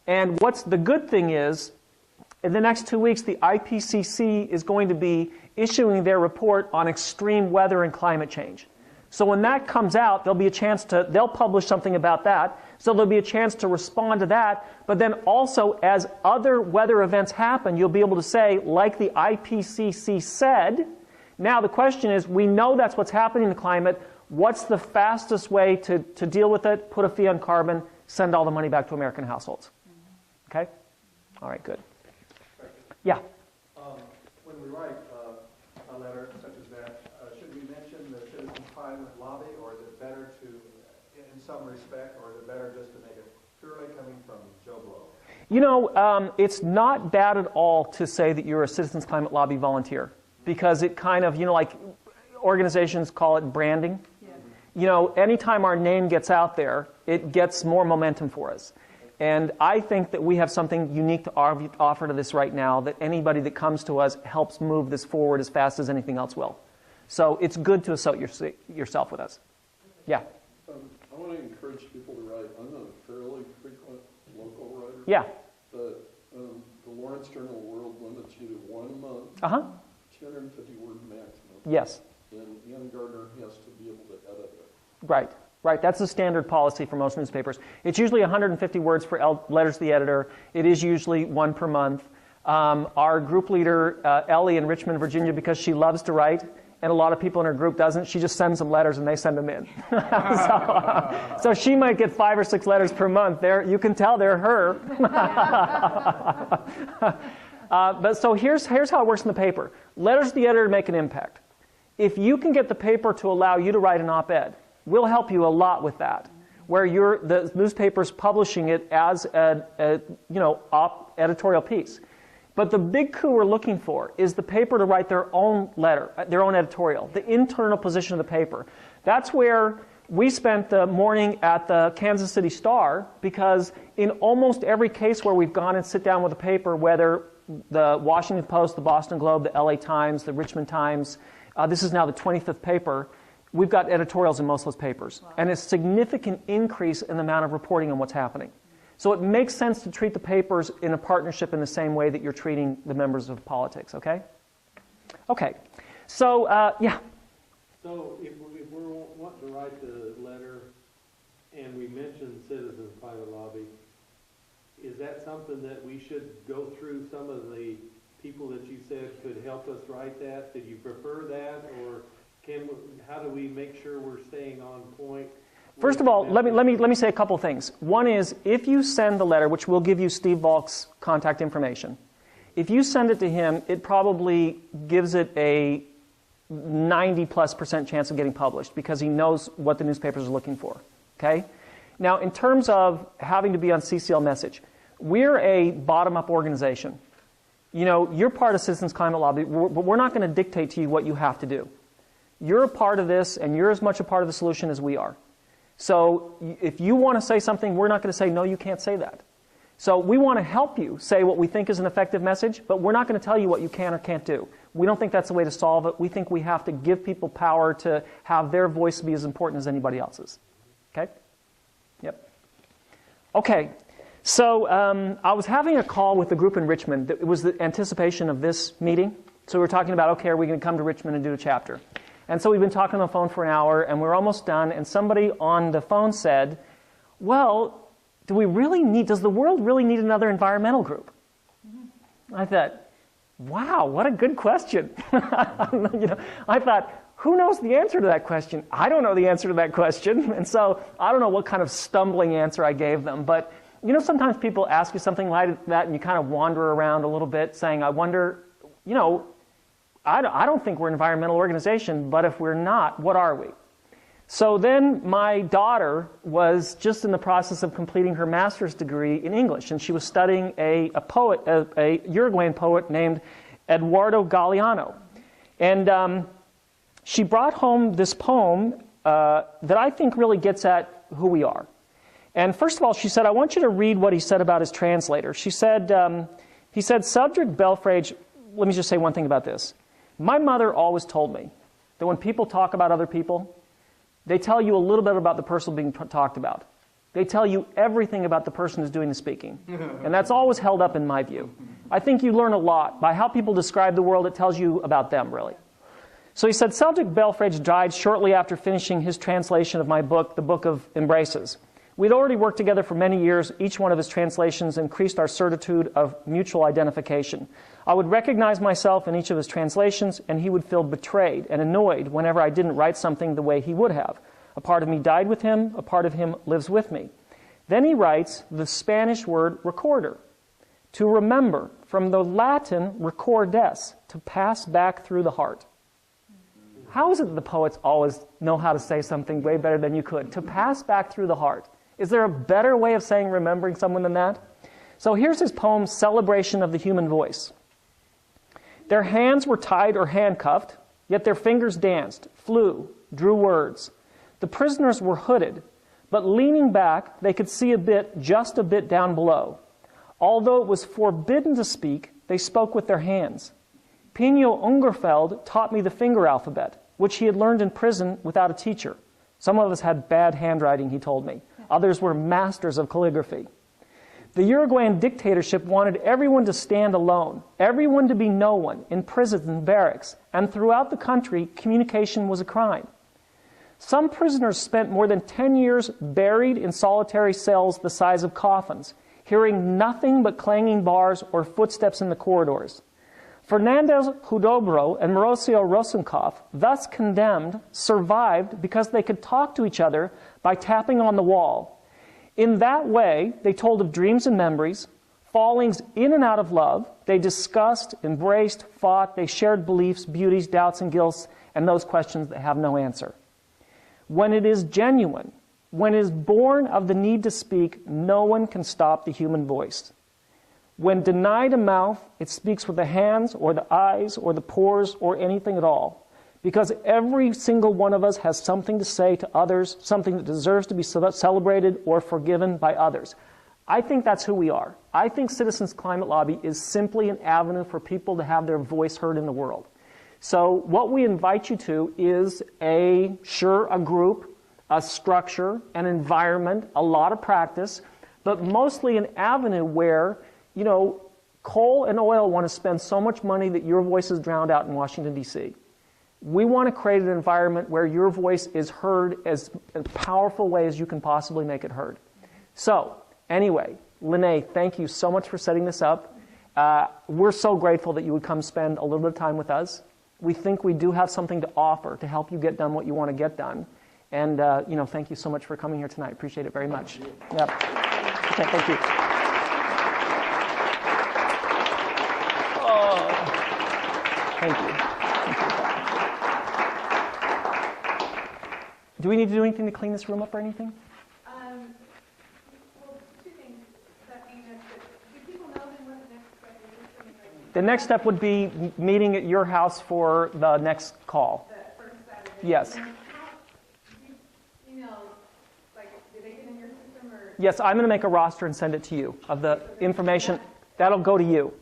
And what's the good thing is, in the next 2 weeks, the IPCC is going to be issuing their report on extreme weather and climate change. So when that comes out, there'll be a chance to, they'll publish something about that, so there'll be a chance to respond to that. But then also, as other weather events happen, you'll be able to say, like the IPCC said, now the question is, we know that's what's happening in the climate. What's the fastest way to deal with it? Put a fee on carbon, send all the money back to American households. Okay? All right, good. Yeah? When we write a letter such as that, should we mention the Citizens Climate Lobby, or is it better to, in some respect, or is it better just to make it purely coming from Joe Blow? You know, it's not bad at all to say that you're a Citizens Climate Lobby volunteer, because it kind of, you know, like organizations call it branding. Yeah. You know, anytime our name gets out there, it gets more momentum for us. And I think that we have something unique to offer to this right now, that anybody that comes to us helps move this forward as fast as anything else will. So it's good to associate yourself with us. Yeah? I want to encourage people to write. I'm a fairly frequent local writer. Yeah. But the Lawrence Journal World limits you to 1 a month, 250 word maximum. Yes. And Ian Gardner has to be able to edit it. Right. Right, that's the standard policy for most newspapers. It's usually 150 words for letters to the editor. It is usually 1 per month. Our group leader, Ellie in Richmond, Virginia, because she loves to write, and a lot of people in her group doesn't, she just sends them letters and they send them in. So she might get 5 or 6 letters per month. You can tell they're her. But so here's how it works in the paper. Letters to the editor make an impact. If you can get the paper to allow you to write an op-ed, we'll help you a lot with that, where the newspaper's publishing it as a editorial piece. But the big coup we're looking for is the paper to write their own letter, their own editorial, the internal position of the paper. That's where we spent the morning at the Kansas City Star, because in almost every case where we've gone and sit down with a paper, whether the Washington Post, the Boston Globe, the LA Times, the Richmond Times, this is now the 25th paper, we've got editorials in most of those papers. Wow. And a significant increase in the amount of reporting on what's happening. So it makes sense to treat the papers in a partnership in the same way that you're treating the members of politics, okay? Okay, so, yeah. So if we're wanting to write the letter and we mention Citizens Climate Lobby, is that something that we should go through some of the people that you said could help us write that? Did you prefer that, or how do we make sure we're staying on point? First of all, let me say a couple things. One is, if you send the letter, which we'll give you Steve Volk's contact information, if you send it to him, it probably gives it a 90+% chance of getting published, because he knows what the newspapers are looking for. Okay? Now, in terms of having to be on CCL Message, we're a bottom-up organization. You know, you're part of Citizens Climate Lobby, but we're not going to dictate to you what you have to do. You're a part of this, and you're as much a part of the solution as we are. So if you want to say something, we're not going to say, no, you can't say that. So we want to help you say what we think is an effective message, but we're not going to tell you what you can or can't do. We don't think that's the way to solve it. We think we have to give people power to have their voice be as important as anybody else's. Okay? Yep. Okay. So I was having a call with the group in Richmond. It was the anticipation of this meeting. So we were talking about, okay, are we going to come to Richmond and do a chapter? And so we've been talking on the phone for an hour, and we're almost done, and somebody on the phone said, well, does the world really need another environmental group? Mm-hmm. I thought, wow, what a good question. I thought, who knows the answer to that question? I don't know the answer to that question, and so I don't know what kind of stumbling answer I gave them, but you know, sometimes people ask you something like that, and you kind of wander around a little bit saying, I wonder, you know, I don't think we're an environmental organization, but if we're not, what are we? So then my daughter was just in the process of completing her master's degree in English, and she was studying a Uruguayan poet named Eduardo Galeano. And she brought home this poem that I think really gets at who we are. And first of all, she said, I want you to read what he said about his translator. She said, he said, Cedric Belfrage, let me just say one thing about this. My mother always told me that when people talk about other people, they tell you a little bit about the person being talked about. They tell you everything about the person who's doing the speaking. And that's always held up in my view. I think you learn a lot. By how people describe the world, it tells you about them, really. So he said, Celtic Belfrage died shortly after finishing his translation of my book, The Book of Embraces. We'd already worked together for many years. Each one of his translations increased our certitude of mutual identification. I would recognize myself in each of his translations, and he would feel betrayed and annoyed whenever I didn't write something the way he would have. A part of me died with him, a part of him lives with me. Then he writes the Spanish word recorder, to remember, from the Latin recordes, to pass back through the heart. How is it that the poets always know how to say something way better than you could? To pass back through the heart. Is there a better way of saying remembering someone than that? So here's his poem, Celebration of the Human Voice. Their hands were tied or handcuffed, yet their fingers danced, flew, drew words. The prisoners were hooded, but leaning back, they could see just a bit down below. Although it was forbidden to speak, they spoke with their hands. Pino Ungerfeld taught me the finger alphabet, which he had learned in prison without a teacher. Some of us had bad handwriting, he told me. Others were masters of calligraphy. The Uruguayan dictatorship wanted everyone to stand alone, everyone to be no one, in prisons and barracks, and throughout the country, communication was a crime. Some prisoners spent more than 10 years buried in solitary cells the size of coffins, hearing nothing but clanging bars or footsteps in the corridors. Fernandez Hudobro and Mauricio Rosenkopf, thus condemned, survived because they could talk to each other by tapping on the wall. In that way, they told of dreams and memories, fallings in and out of love. They discussed, embraced, fought. They shared beliefs, beauties, doubts, and guilts, and those questions that have no answer. When it is genuine, when it is born of the need to speak, no one can stop the human voice. When denied a mouth, it speaks with the hands or the eyes or the pores or anything at all. Because every single one of us has something to say to others, something that deserves to be celebrated or forgiven by others. I think that's who we are. I think Citizens Climate Lobby is simply an avenue for people to have their voice heard in the world. So what we invite you to is a group, a structure, an environment, a lot of practice, but mostly an avenue where coal and oil want to spend so much money that your voice is drowned out in Washington, D.C. We want to create an environment where your voice is heard as a powerful way as you can possibly make it heard. So, anyway, Lene, thank you so much for setting this up. We're so grateful that you would come spend a little bit of time with us. We think we do have something to offer to help you get done what you want to get done. And, thank you so much for coming here tonight. Appreciate it very much. Yep. Okay, thank you. Thank you. Do we need to do anything to clean this room up or anything? Well, two things. That being that, do people know then what the next step is? The next step would be meeting at your house for the next call. The first Saturday? Yes. And do they get in your system or? Yes, I'm going to make a roster and send it to you of the information. That'll go to you.